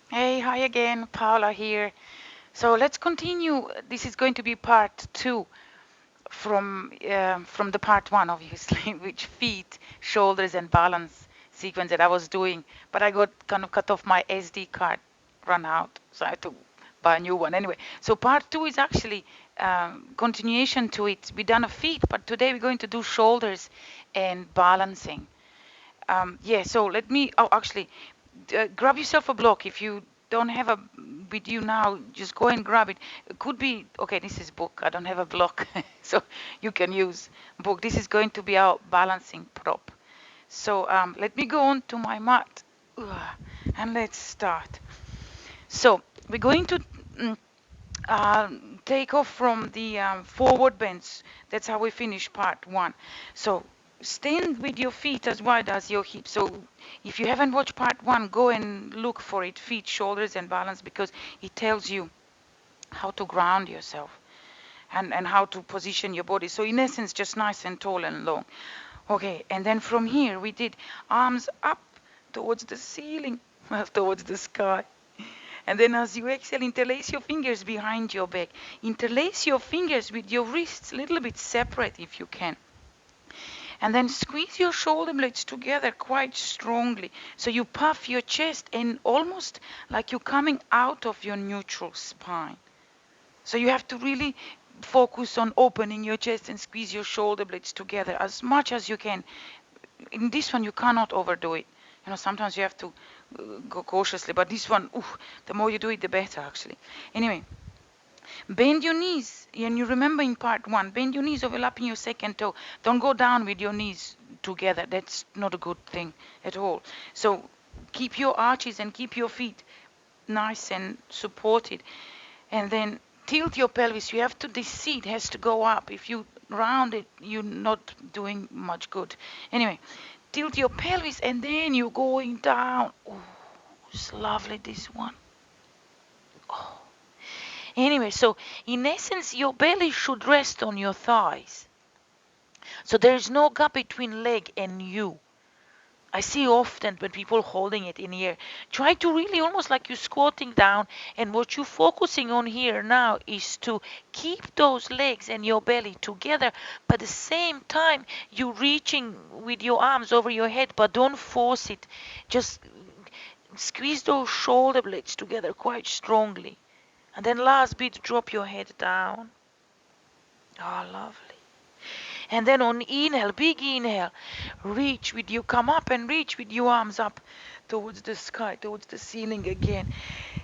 Hey, hi again, Paula here. So let's continue. This is going to be part two from the part one, obviously, which feet, shoulders, and balance sequence that I was doing. But I got kind of cut off my SD card, run out, so I had to buy a new one. Anyway, so part two is actually continuation to it. We done a feet, but today we're going to do shoulders and balancing. Yeah, so let me. Oh, actually, grab yourself a block. If you don't have a with you now, just go and grab it. It could be okay. This is book. I don't have a block, so you can use book. This is going to be our balancing prop. So let me go on to my mat, and let's start. So we're going to mm, take off from the forward bends. That's how we finish part one. So stand with your feet as wide as your hips. So if you haven't watched part one, go and look for it, feet, shoulders, and balance, because it tells you how to ground yourself and how to position your body. So in essence, just nice and tall and long. Okay, and then from here we did arms up towards the ceiling, well, towards the sky. And then as you exhale, interlace your fingers behind your back. Interlace your fingers with your wrists a little bit separate if you can. And then squeeze your shoulder blades together quite strongly. So you puff your chest and almost like you're coming out of your neutral spine. So you have to really focus on opening your chest and squeeze your shoulder blades together as much as you can. In this one, you cannot overdo it. Sometimes you have to go cautiously, but this one, the more you do it, the better, actually. Anyway, bend your knees. And you remember in part one, bend your knees overlapping your second toe. Don't go down with your knees together. That's not a good thing at all. So keep your arches and keep your feet nice and supported. And then tilt your pelvis. You have to, this seat has to go up. If you round it, you're not doing much good. Anyway, tilt your pelvis and then you're going down. Oh, it's lovely, this one. Oh. Anyway, so in essence, your belly should rest on your thighs. So there is no gap between leg and you. I see often when people holding it in here, try to really almost like you squatting down, and what you're focusing on here now is to keep those legs and your belly together, but at the same time you're reaching with your arms over your head, but don't force it. Just squeeze those shoulder blades together quite strongly. And then last bit, drop your head down. Oh, lovely. And then on inhale, big inhale, reach with you, come up and reach with your arms up towards the sky, towards the ceiling again.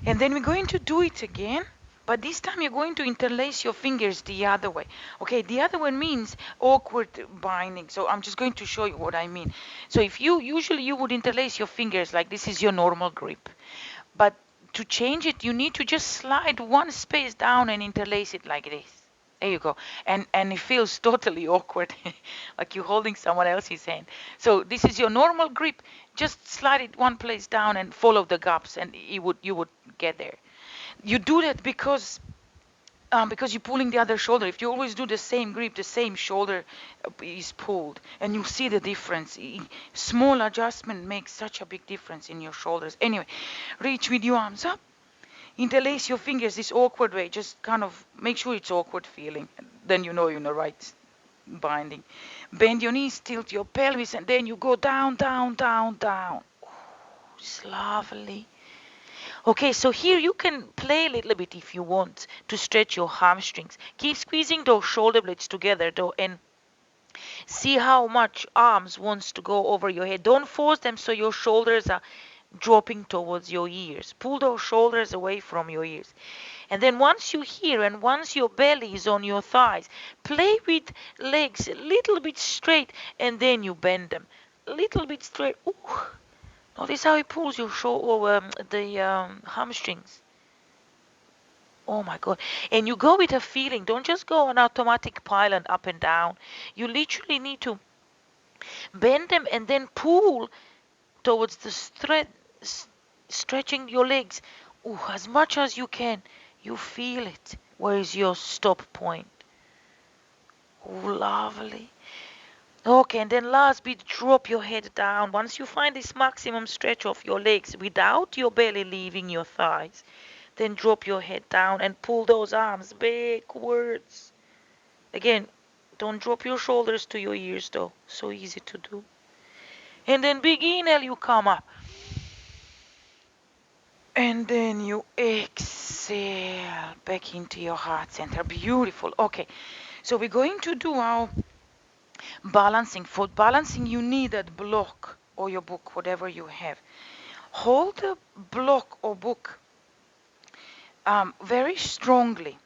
And then we're going to do it again. But this time you're going to interlace your fingers the other way. Okay, the other one means awkward binding. So I'm just going to show you what I mean. So if you usually you would interlace your fingers like this is your normal grip. But to change it, you need to just slide one space down and interlace it like this. There you go. And it feels totally awkward, like you're holding someone else's hand. So this is your normal grip. Just slide it one place down and follow the gaps, and you would get there. You do that because you're pulling the other shoulder. If you always do the same grip, the same shoulder is pulled, and you see the difference. Small adjustment makes such a big difference in your shoulders. Anyway, reach with your arms up. Interlace your fingers this awkward way. Just kind of make sure it's awkward feeling. Then you know you're in the right binding. Bend your knees, tilt your pelvis, and then you go down, down, down, down. Oh, it's lovely. Okay, so here you can play a little bit if you want to stretch your hamstrings. Keep squeezing those shoulder blades together though, and see how much arms wants to go over your head. Don't force them so your shoulders are dropping towards your ears. Pull those shoulders away from your ears. And then once you're here and once your belly is on your thighs, play with legs a little bit straight and then you bend them. A little bit straight. Ooh. Notice how it pulls your the hamstrings. Oh my God. And you go with a feeling. Don't just go on automatic pilot up and down. You literally need to bend them and then pull towards the stretching your legs. Ooh, as much as you can. You feel it. Where is your stop point? Oh, lovely. Okay, and then last bit, drop your head down. Once you find this maximum stretch of your legs without your belly leaving your thighs, then drop your head down and pull those arms backwards. Again, don't drop your shoulders to your ears though. So easy to do. And then big inhale, you come up. And then you exhale back into your heart center. Beautiful. Okay, so we're going to do our balancing. For balancing, you need a block or your book, whatever you have. Hold the block or book very strongly.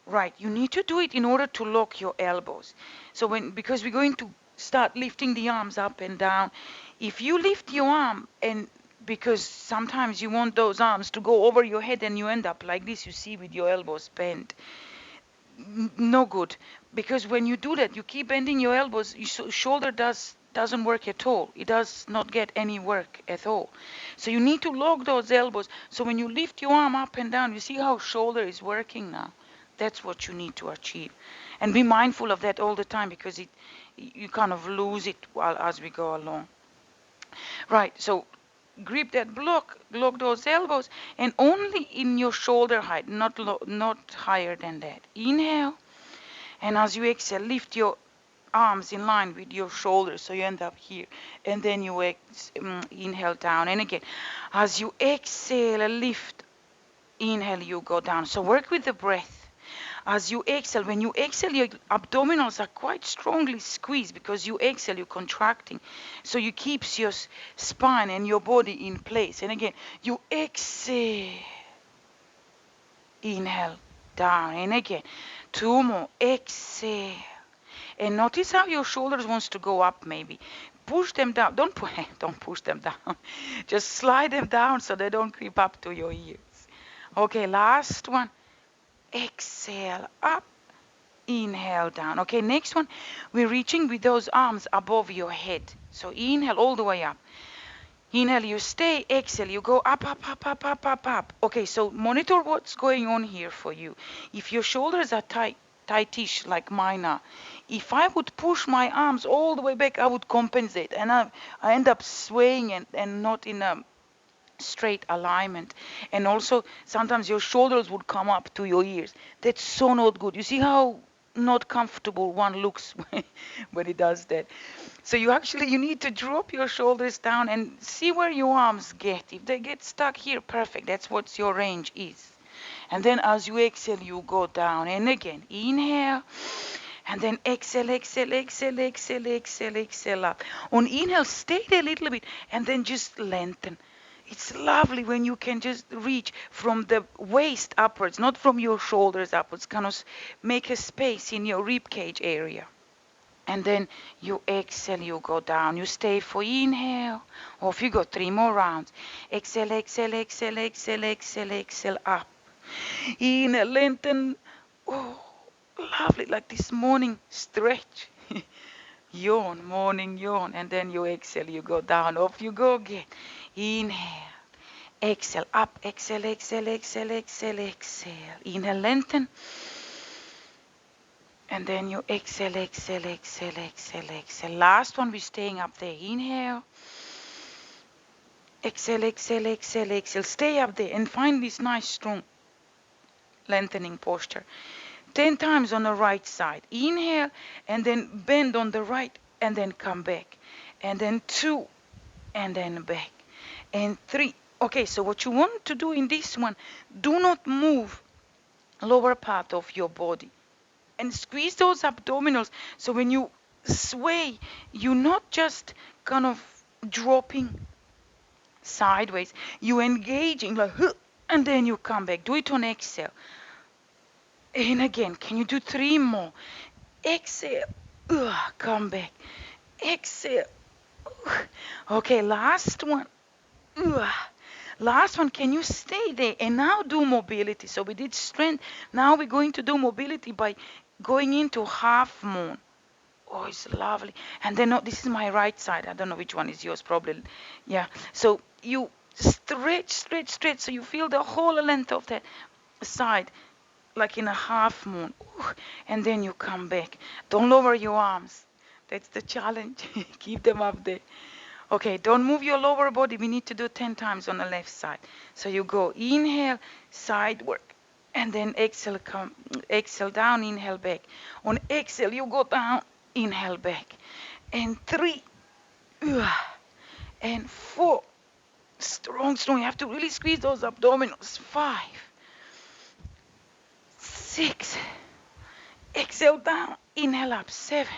Right, you need to do it in order to lock your elbows. So because we're going to start lifting the arms up and down, if you lift your arm and because sometimes you want those arms to go over your head and you end up like this, you see, with your elbows bent. No good, because when you do that, you keep bending your elbows, your shoulder doesn't work at all. It does not get any work at all. So you need to lock those elbows. So when you lift your arm up and down, you see how shoulder is working now. That's what you need to achieve. And be mindful of that all the time, because you kind of lose it while as we go along. Right, so grip that block, lock those elbows, and only in your shoulder height, not higher than that. Inhale, and as you exhale, lift your arms in line with your shoulders, so you end up here. And then you inhale down. And again, as you exhale, lift, inhale, you go down. So work with the breath. As you exhale, when you exhale, your abdominals are quite strongly squeezed because you exhale, you're contracting. So you keeps your spine and your body in place. And again, you exhale, inhale, down. And again, two more, exhale. And notice how your shoulders wants to go up maybe. Push them down. Don't push them down. Just slide them down so they don't creep up to your ears. Okay, last one. Exhale up. Inhale down. Okay, next one. We're reaching with those arms above your head. So inhale all the way up. Inhale, you stay. Exhale, you go up, up, up, up, up, up, up. Okay, so monitor what's going on here for you. If your shoulders are tightish like mine are, if I would push my arms all the way back, I would compensate. And I end up swaying and not in a straight alignment. And also, sometimes your shoulders would come up to your ears. That's so not good. You see how not comfortable one looks when it does that. So you need to drop your shoulders down and see where your arms get. If they get stuck here, perfect. That's what your range is. And then as you exhale, you go down. And again, inhale. And then exhale, exhale, exhale, exhale, exhale, exhale up. On inhale, stay there a little bit and then just lengthen. It's lovely when you can just reach from the waist upwards, not from your shoulders upwards. Kind of make a space in your rib cage area. And then you exhale, you go down. You stay for inhale. Or if you go 3 more rounds. Exhale, exhale, exhale, exhale, exhale, exhale up. Inhale, lengthen. Oh, lovely, like this morning stretch. Yawn, morning yawn. And then you exhale, you go down. Off you go again. Inhale. Exhale, up, exhale, exhale, exhale, exhale, exhale. Inhale, lengthen. And then you exhale, exhale, exhale, exhale, exhale. Last one, we're staying up there. Inhale. Exhale, exhale, exhale, exhale. Stay up there and find this nice, strong, lengthening posture. 10 times on the right side. Inhale, and then bend on the right, and then come back. And then 2, and then back. And 3. Okay, so what you want to do in this one, do not move lower part of your body. And squeeze those abdominals. So when you sway, you're not just kind of dropping sideways. You're engaging like, and then you come back. Do it on exhale. And again, can you do 3 more? Exhale. Come back. Exhale. Okay, last one. Last one, can you stay there and now do mobility? So we did strength. Now we're going to do mobility by going into half moon. Oh, it's lovely. And then, this is my right side. I don't know which one is yours, probably. Yeah. So you stretch, stretch, stretch. So you feel the whole length of that side, like in a half moon. And then you come back. Don't lower your arms. That's the challenge. Keep them up there. Okay, don't move your lower body. We need to do 10 times on the left side. So you go inhale, side work, and then exhale, come, exhale down, inhale back. On exhale, you go down, inhale back. And 3, and 4. Strong, strong. You have to really squeeze those abdominals. 5, 6. Exhale down, inhale up. 7.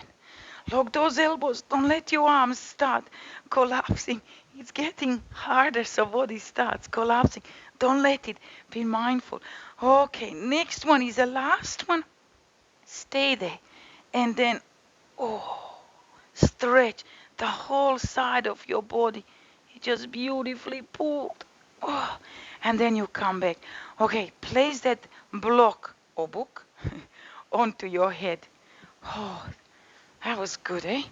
Lock those elbows. Don't let your arms start collapsing. It's getting harder, so body starts collapsing. Don't let it. Be mindful. Okay, next one is the last one. Stay there. And then, stretch the whole side of your body. It just beautifully pulled. Oh, and then you come back. Okay, place that block or book onto your head. Oh, that was good, eh?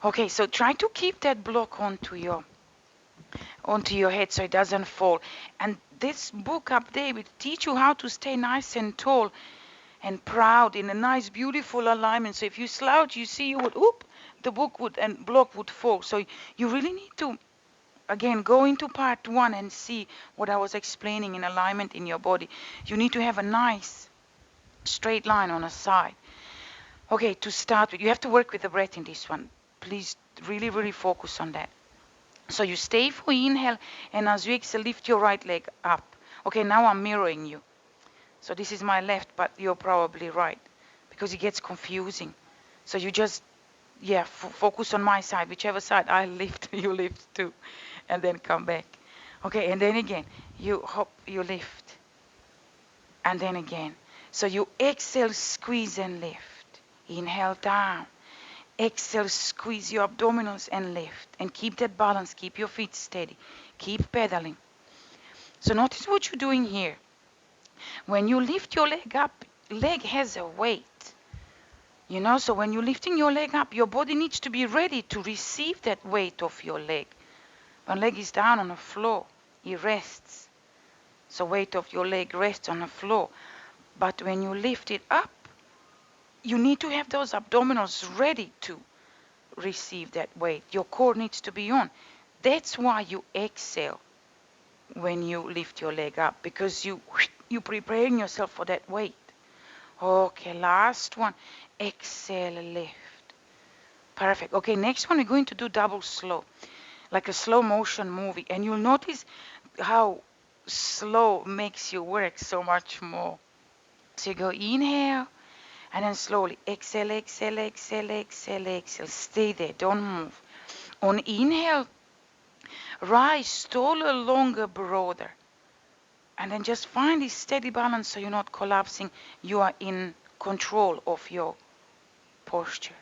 Okay, so try to keep that block onto your head so it doesn't fall. And this book up there will teach you how to stay nice and tall and proud in a nice, beautiful alignment. So if you slouch, you see you would, the book would and block would fall. So you really need to, again, go into part 1 and see what I was explaining in alignment in your body. You need to have a nice straight line on a side. Okay, to start with, you have to work with the breath in this one. Please really, really focus on that. So you stay for inhale, and as you exhale, lift your right leg up. Okay, now I'm mirroring you. So this is my left, but you're probably right, because it gets confusing. So you just, focus on my side. Whichever side I lift, you lift too. And then come back. Okay, and then again, you hop, you lift. And then again. So you exhale, squeeze and lift. Inhale down. Exhale, squeeze your abdominals and lift. And keep that balance. Keep your feet steady. Keep pedaling. So notice what you're doing here. When you lift your leg up, leg has a weight. So when you're lifting your leg up, your body needs to be ready to receive that weight of your leg. When leg is down on the floor, it rests. So weight of your leg rests on the floor. But when you lift it up, you need to have those abdominals ready to receive that weight. Your core needs to be on. That's why you exhale when you lift your leg up, because you're preparing yourself for that weight. Okay, last one. Exhale, lift. Perfect. Okay, next one we're going to do double slow, like a slow motion movie. And you'll notice how slow makes you work so much more. So you go inhale, and then slowly exhale, exhale, exhale, exhale, exhale. Stay there, don't move. On inhale, rise taller, longer, broader. And then just find this steady balance so you're not collapsing. You are in control of your posture.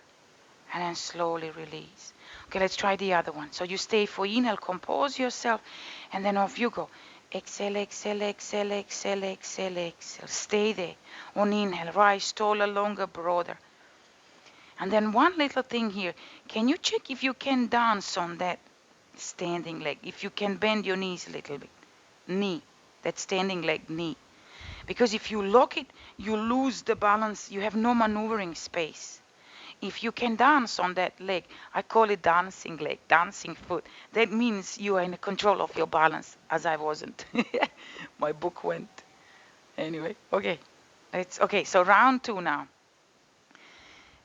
And then slowly release. Okay, let's try the other one. So you stay for inhale, compose yourself, and then off you go. Exhale, exhale, exhale, exhale, exhale, exhale. Stay there. On inhale, rise taller, longer, broader. And then one little thing here. Can you check if you can dance on that standing leg? If you can bend your knees a little bit. Knee. That standing leg, knee. Because if you lock it, you lose the balance. You have no maneuvering space. If you can dance on that leg, I call it dancing leg, dancing foot. That means you are in control of your balance, as I wasn't. My book went. Anyway, okay. So round 2 now.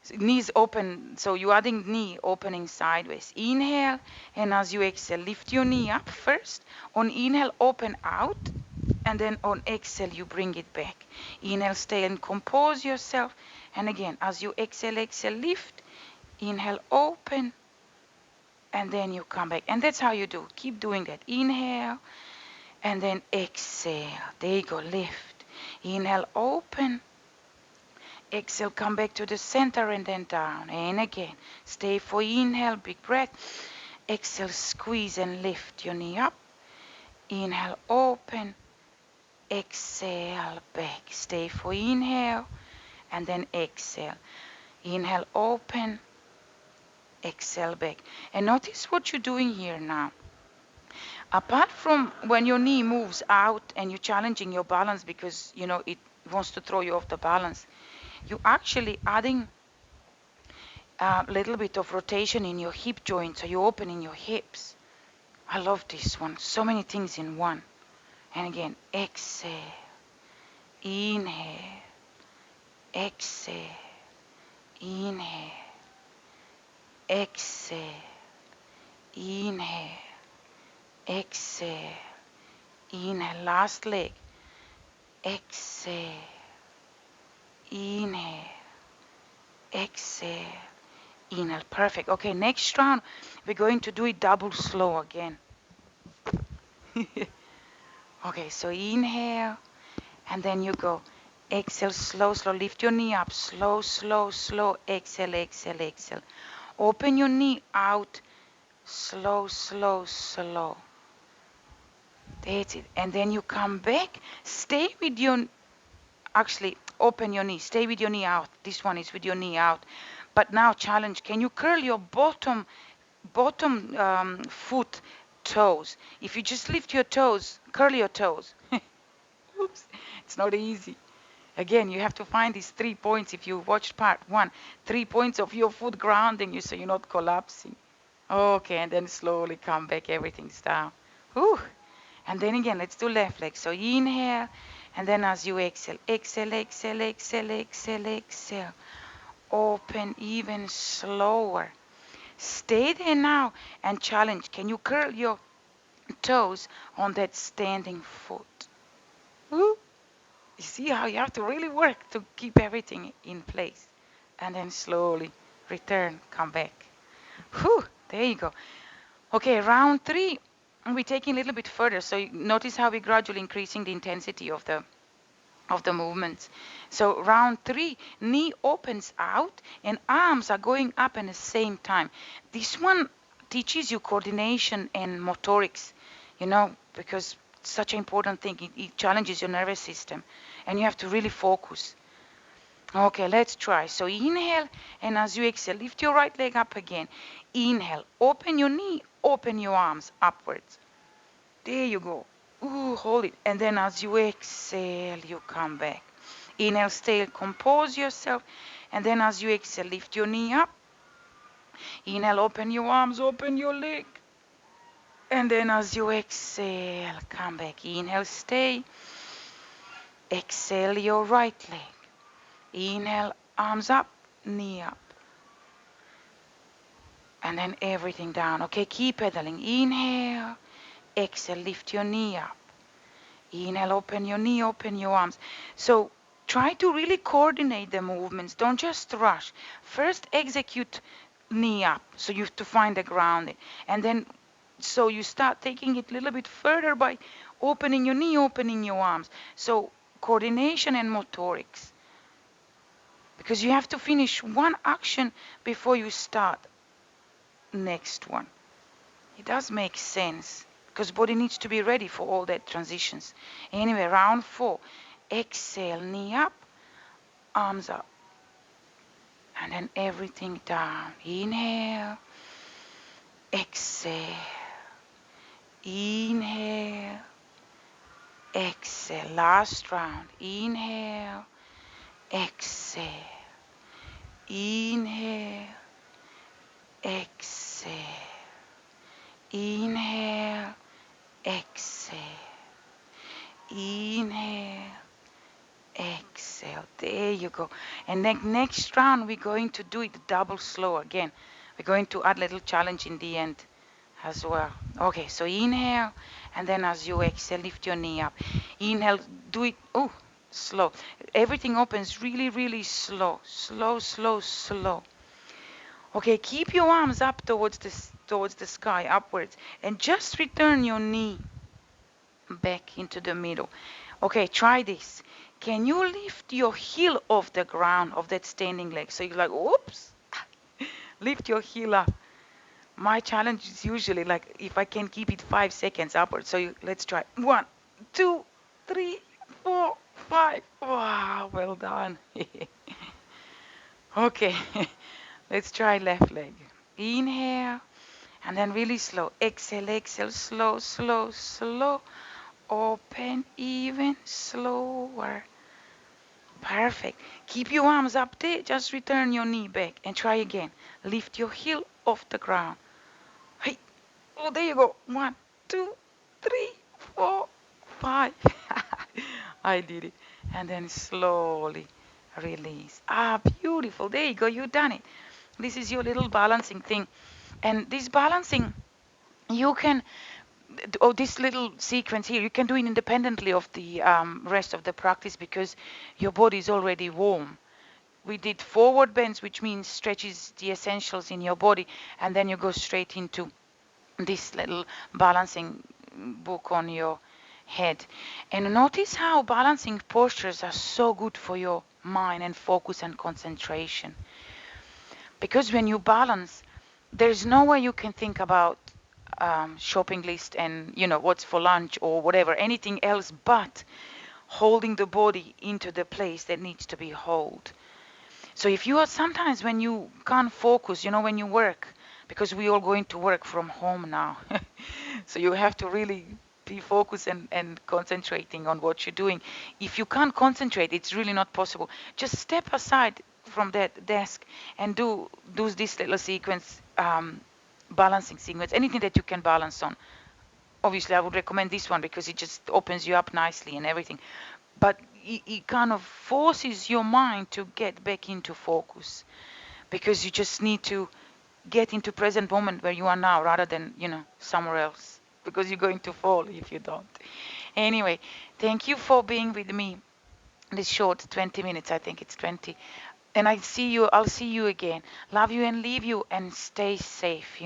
So knees open, so you're adding knee opening sideways. Inhale, and as you exhale, lift your knee up first. On inhale, open out, and then on exhale, you bring it back. Inhale, stay and compose yourself. And again, as you exhale, exhale, lift. Inhale, open, and then you come back. And that's how you do. Keep doing that. Inhale, and then exhale. There you go, lift. Inhale, open. Exhale, come back to the center and then down. And again, stay for inhale, big breath. Exhale, squeeze and lift your knee up. Inhale, open. Exhale, back. Stay for inhale and then exhale. Inhale, open. Exhale, back. And notice what you're doing here now. Apart from when your knee moves out and you're challenging your balance because, it wants to throw you off the balance, you're actually adding a little bit of rotation in your hip joint, so you're opening your hips. I love this one. So many things in one. And again, exhale, inhale, exhale, inhale, exhale, inhale, exhale, inhale. Last leg. Exhale, inhale, exhale, inhale. Perfect. Okay, next round, we're going to do it double slow again. Okay, so inhale, and then you go. Exhale, slow, slow. Lift your knee up. Slow, slow, slow. Exhale, exhale, exhale. Open your knee out. Slow, slow, slow. That's it. And then you come back. Stay with your, actually, open your knee. Stay with your knee out. This one is with your knee out. But now challenge. Can you curl your bottom foot toes? If you just lift your toes, curl your toes. Oops, it's not easy. Again, you have to find these 3 points. If you watched part 1, 3 points of your foot grounding you so you're not collapsing. Okay, and then slowly come back. Everything's down. Whew. And then again, let's do left leg. So inhale, and then as you exhale, exhale, exhale, exhale, exhale, exhale. Open even slower. Stay there now and challenge. Can you curl your toes on that standing foot? Woo. You see how you have to really work to keep everything in place. And then slowly return, come back. Whew, there you go. Okay, round 3, we're taking a little bit further. So you notice how we're gradually increasing the intensity of the movements. So round 3, knee opens out and arms are going up at the same time. This one teaches you coordination and motorics, because it's such an important thing. It challenges your nervous system and you have to really focus. Okay, let's try. So inhale, and as you exhale, lift your right leg up again. Inhale, open your knee, open your arms upwards. There you go. Ooh, hold it. And then as you exhale, you come back. Inhale, stay, compose yourself. And then as you exhale, lift your knee up. Inhale, open your arms, open your leg. And then as you exhale, come back. Inhale, stay. Exhale your right leg. Inhale, arms up, knee up. And then everything down. Okay, keep pedaling. Inhale, exhale, lift your knee up. Inhale, open your knee, open your arms. So try to really coordinate the movements. Don't just rush. First execute knee up. So you have to find the grounding. And then so you start taking it a little bit further by opening your knee, opening your arms. So coordination and motorics. Because you have to finish one action before you start next one. It does make sense because body needs to be ready for all that transitions. Anyway, round 4. Exhale, knee up, arms up. And then everything down. Inhale, exhale, inhale, exhale. Last round. Inhale, exhale, inhale, exhale, inhale, exhale, inhale, exhale. There you go. And then next round we're going to do it double slow again. We're going to add a little challenge in the end as well. Okay, so inhale, and then as you exhale, lift your knee up. Inhale, do it, slow. Everything opens really, really slow. Slow, slow, slow. Okay, keep your arms up towards the sky, upwards, and just return your knee back into the middle. Okay, try this. Can you lift your heel off the ground of that standing leg? So you're like, oops, lift your heel up. My challenge is usually like if I can keep it 5 seconds upwards. So let's try. 1, 2, 3, 4, 5. Wow, well done. Okay, let's try left leg. Inhale, and then really slow. Exhale, exhale, slow, slow, slow. Open even slower. Perfect. Keep your arms up there. Just return your knee back and try again. Lift your heel off the ground. Hey. Oh, there you go. 1, 2, 3, 4, 5. I did it. And then slowly release. Ah, beautiful. There you go. You've done it. This is your little balancing thing. And this balancing, you can, this little sequence here, you can do it independently of the rest of the practice because your body is already warm. We did forward bends, which means stretches the essentials in your body, and then you go straight into this little balancing book on your head. And notice how balancing postures are so good for your mind and focus and concentration. Because when you balance, there's no way you can think about shopping list and what's for lunch or whatever, anything else but holding the body into the place that needs to be held. So if you are sometimes when you can't focus, when you work, because we all going to work from home now, so you have to really be focused and concentrating on what you're doing. If you can't concentrate, it's really not possible. Just step aside from that desk and do this little sequence, balancing sequence, anything that you can balance on. Obviously, I would recommend this one because it just opens you up nicely and everything. But it kind of forces your mind to get back into focus because you just need to get into present moment where you are now rather than somewhere else, because you're going to fall if you don't. Anyway, thank you for being with me this short 20 minutes. I think it's 20. And I'll see you again. Love you and leave you and stay safe.